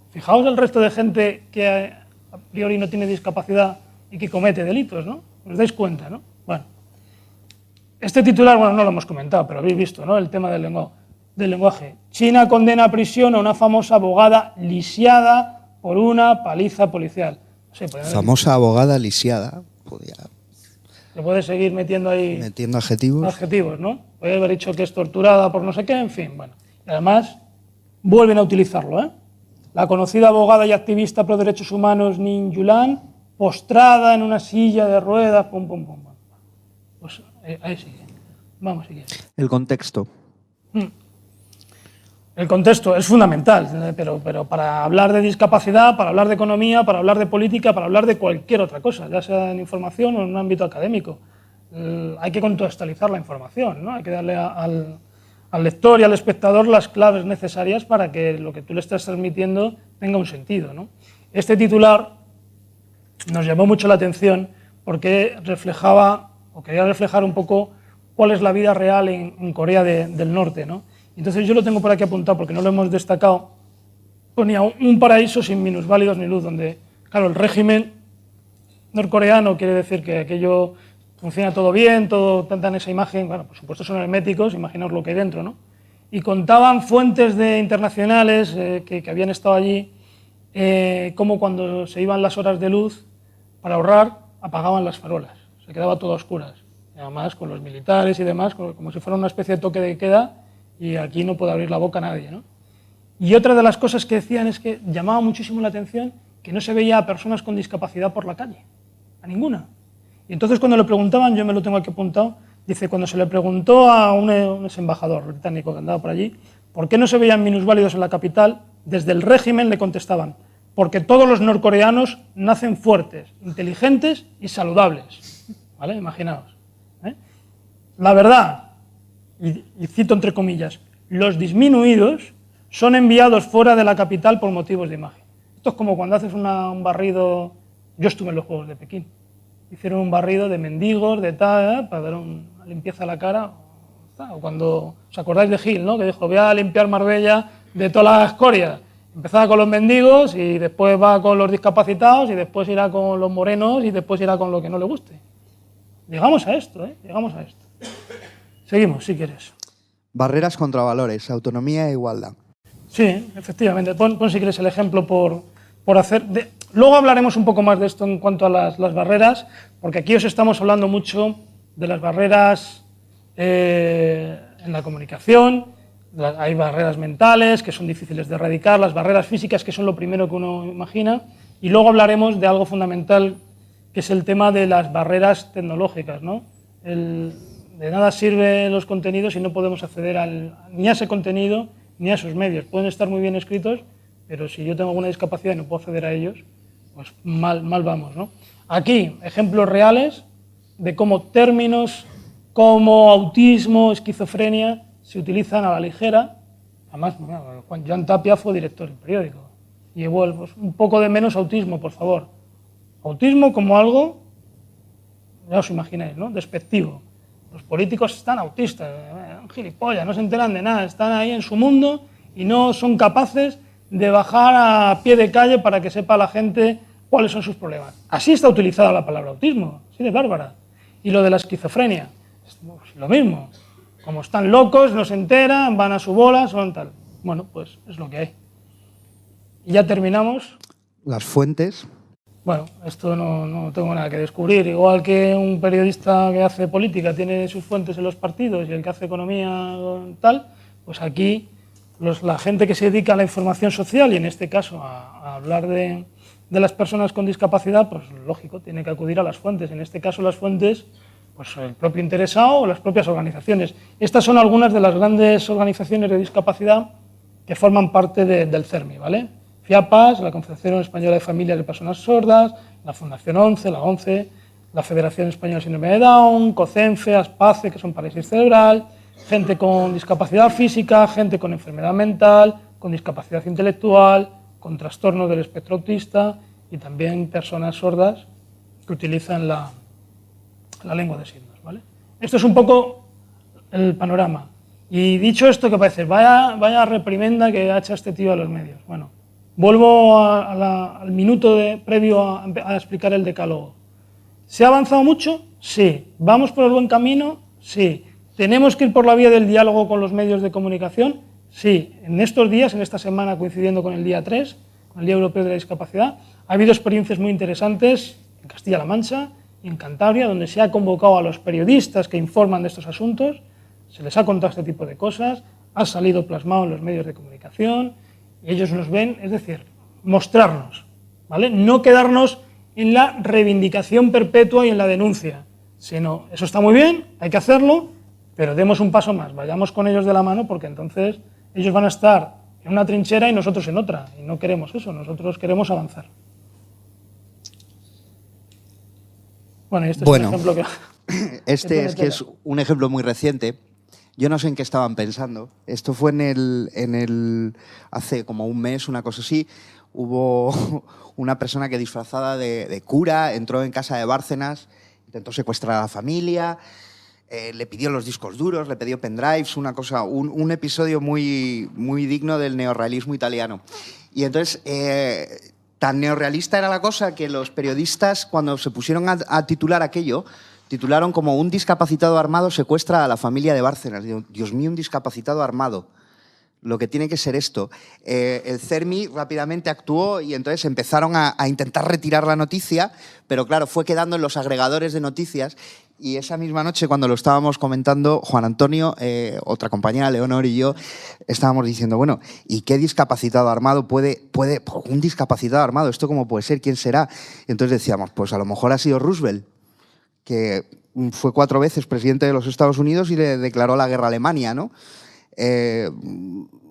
Fijaos el resto de gente que a priori no tiene discapacidad y que comete delitos, ¿no? Os dais cuenta, ¿no? Bueno, este titular, bueno, no lo hemos comentado, pero habéis visto, ¿no? El tema del lenguaje. China condena a prisión a una famosa abogada lisiada por una paliza policial. Sí, famosa abogada lisiada. Se puede seguir metiendo ahí... Metiendo adjetivos. Adjetivos, ¿no? Podría haber dicho que es torturada por no sé qué, en fin, bueno. Y además, vuelven a utilizarlo, ¿eh? La conocida abogada y activista por derechos humanos Ning Yulan, postrada en una silla de ruedas, pum, pum, pum. Pues ahí sigue. Vamos, sigue. El contexto. El contexto es fundamental, pero para hablar de discapacidad, para hablar de economía, para hablar de política, para hablar de cualquier otra cosa, ya sea en información o en un ámbito académico, hay que contextualizar la información, ¿no? Hay que darle al lector y al espectador las claves necesarias para que lo que tú le estás transmitiendo tenga un sentido, ¿no? Este titular nos llamó mucho la atención porque reflejaba o quería reflejar un poco cuál es la vida real en Corea del Norte, ¿no? Entonces yo lo tengo por aquí apuntado porque no lo hemos destacado. Ponía un paraíso sin minusválidos ni luz, donde, claro, el régimen norcoreano quiere decir que aquello funciona todo bien, todo dan esa imagen, bueno, por supuesto son herméticos, imaginaos lo que hay dentro, ¿no? Y contaban fuentes internacionales que habían estado allí, como cuando se iban las horas de luz, para ahorrar, apagaban las farolas, se quedaba todo a oscuras, y además con los militares y demás, como si fuera una especie de toque de queda, y aquí no puede abrir la boca nadie, ¿no? Y otra de las cosas que decían es que llamaba muchísimo la atención que no se veía a personas con discapacidad por la calle, a ninguna. Y entonces cuando le preguntaban, yo me lo tengo aquí apuntado, dice, cuando se le preguntó a un ex embajador británico que andaba por allí, ¿por qué no se veían minusválidos en la capital? Desde el régimen le contestaban, porque todos los norcoreanos nacen fuertes, inteligentes y saludables. ¿Vale? Imaginaos. La verdad, y cito entre comillas, los disminuidos son enviados fuera de la capital por motivos de imagen. Esto es como cuando haces un barrido, yo estuve en los Juegos de Pekín, hicieron un barrido de mendigos, de tal, para dar una limpieza a la cara, o cuando, ¿os acordáis de Gil, ¿no? Que dijo, voy a limpiar Marbella de toda la escoria? Empezaba con los mendigos y después va con los discapacitados y después irá con los morenos y después irá con lo que no le guste. Llegamos a esto, llegamos a esto. Seguimos, si quieres. Barreras contra valores, autonomía e igualdad. Sí, efectivamente. Pon si quieres el ejemplo por hacer... Luego hablaremos un poco más de esto en cuanto a las barreras, porque aquí os estamos hablando mucho de las barreras en la comunicación, hay barreras mentales que son difíciles de erradicar, las barreras físicas que son lo primero que uno imagina, y luego hablaremos de algo fundamental que es el tema de las barreras tecnológicas, ¿no? De nada sirven los contenidos si no podemos acceder ni a ese contenido ni a esos medios. Pueden estar muy bien escritos, pero si yo tengo alguna discapacidad y no puedo acceder a ellos, pues mal vamos, ¿no? Aquí, ejemplos reales de cómo términos como autismo, esquizofrenia, se utilizan a la ligera. Además, Juan Joan Tapia fue director del periódico. Y igual, pues, un poco de menos autismo, por favor. Autismo como algo, ya os imagináis, ¿no? Despectivo. Los políticos están autistas, gilipollas, no se enteran de nada, están ahí en su mundo y no son capaces de bajar a pie de calle para que sepa la gente cuáles son sus problemas. Así está utilizada la palabra autismo, así de bárbara. Y lo de la esquizofrenia, es lo mismo. Como están locos, no se enteran, van a su bola, son tal. Bueno, pues es lo que hay. Y ya terminamos. Las fuentes. Bueno, esto no tengo nada que descubrir. Igual que un periodista que hace política tiene sus fuentes en los partidos y el que hace economía tal, pues aquí la gente que se dedica a la información social y en este caso a hablar de las personas con discapacidad, pues lógico, tiene que acudir a las fuentes. En este caso las fuentes, pues el propio interesado o las propias organizaciones. Estas son algunas de las grandes organizaciones de discapacidad que forman parte del CERMI, ¿vale? FIAPAS, la Confederación Española de Familias de Personas Sordas, la Fundación ONCE, la ONCE, la Federación Española de Síndrome de Down, COCENFE, ASPACE, que son parálisis cerebral, gente con discapacidad física, gente con enfermedad mental, con discapacidad intelectual, con trastorno del espectro autista y también personas sordas que utilizan la lengua de signos, ¿vale? Esto es un poco el panorama. Y dicho esto, ¿qué parece? Vaya reprimenda que ha hecho este tío a los medios. Bueno, vuelvo al minuto previo a explicar el decálogo. ¿Se ha avanzado mucho? Sí. ¿Vamos por el buen camino? Sí. ¿Tenemos que ir por la vía del diálogo con los medios de comunicación? Sí. En estos días, en esta semana coincidiendo con el día 3, con el Día Europeo de la Discapacidad, ha habido experiencias muy interesantes en Castilla-La Mancha y en Cantabria, donde se ha convocado a los periodistas que informan de estos asuntos, se les ha contado este tipo de cosas, ha salido plasmado en los medios de comunicación, y ellos nos ven, es decir, mostrarnos, ¿vale? No quedarnos en la reivindicación perpetua y en la denuncia, sino, eso está muy bien, hay que hacerlo, pero demos un paso más, vayamos con ellos de la mano, porque entonces ellos van a estar en una trinchera y nosotros en otra, y no queremos eso, nosotros queremos avanzar. Bueno, y este es un ejemplo que... Este es que es un ejemplo muy reciente. Yo no sé en qué estaban pensando. Esto fue hace como un mes, una cosa así. Hubo una persona que disfrazada de cura entró en casa de Bárcenas intentó secuestrar a la familia, le pidió los discos duros, le pidió pendrives, un episodio muy, muy digno del neorrealismo italiano. Y entonces, tan neorrealista era la cosa que los periodistas, cuando se pusieron a titular aquello, titularon como "Un discapacitado armado secuestra a la familia de Bárcenas". Digo, Dios mío, un discapacitado armado. Lo que tiene que ser esto. El CERMI rápidamente actuó y entonces empezaron a intentar retirar la noticia, pero claro, fue quedando en los agregadores de noticias. Y esa misma noche, cuando lo estábamos comentando, Juan Antonio, otra compañera, Leonor y yo, estábamos diciendo, bueno, ¿y qué discapacitado armado puede un discapacitado armado? ¿Esto cómo puede ser? ¿Quién será? Y entonces decíamos, pues a lo mejor ha sido Roosevelt, que fue 4 veces presidente de los Estados Unidos y le declaró la guerra a Alemania, ¿no?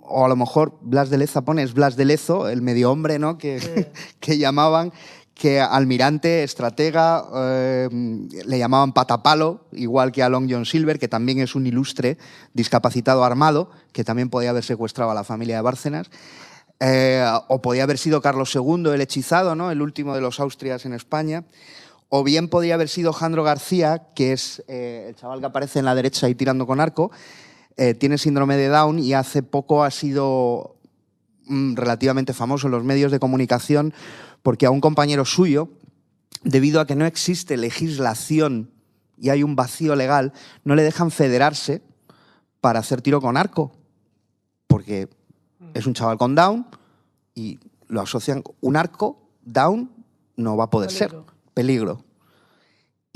O a lo mejor Blas de Lezapón es Blas de Lezo, el medio hombre, ¿no? que llamaban, que almirante, estratega, le llamaban patapalo, igual que a Long John Silver, que también es un ilustre discapacitado armado, que también podía haber secuestrado a la familia de Bárcenas. O podía haber sido Carlos II, el hechizado, ¿no? El último de los Austrias en España. O bien podía haber sido Jandro García, que es el chaval que aparece en la derecha ahí tirando con arco. Tiene síndrome de Down y hace poco ha sido relativamente famoso en los medios de comunicación porque a un compañero suyo, debido a que no existe legislación y hay un vacío legal, no le dejan federarse para hacer tiro con arco, porque es un chaval con Down y lo asocian un arco, Down, no va a poder ser, peligro.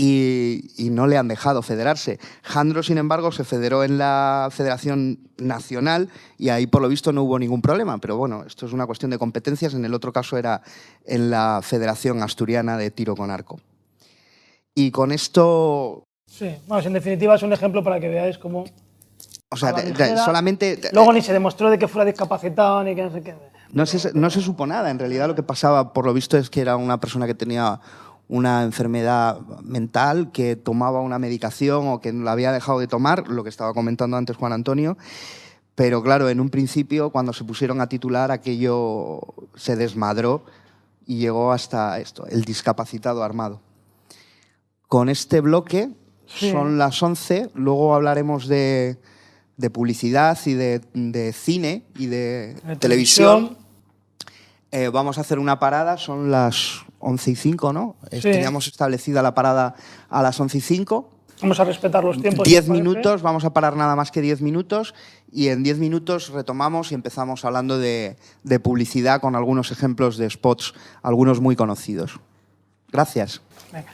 Y no le han dejado federarse. Jandro, sin embargo, se federó en la Federación Nacional y ahí, por lo visto, no hubo ningún problema. Pero bueno, esto es una cuestión de competencias. En el otro caso era en la Federación Asturiana de Tiro con Arco. Y con esto... Sí, bueno, en definitiva es un ejemplo para que veáis cómo... O sea, solamente... Luego ni se demostró de que fuera discapacitado ni que no sé qué. No se supo nada. En realidad lo que pasaba, por lo visto, es que era una persona que tenía una enfermedad mental, que tomaba una medicación o que la había dejado de tomar, lo que estaba comentando antes Juan Antonio. Pero claro, en un principio, cuando se pusieron a titular, aquello se desmadró y llegó hasta esto, el discapacitado armado. Con este bloque son las 11, luego hablaremos de publicidad y de cine y de televisión. Vamos a hacer una parada, son las 11:05, ¿no? Sí. Teníamos establecida la parada a las 11:05. Vamos a respetar los tiempos. 10 minutos, vamos a parar nada más que 10 minutos y en 10 minutos retomamos y empezamos hablando de publicidad con algunos ejemplos de spots, algunos muy conocidos. Gracias. Venga.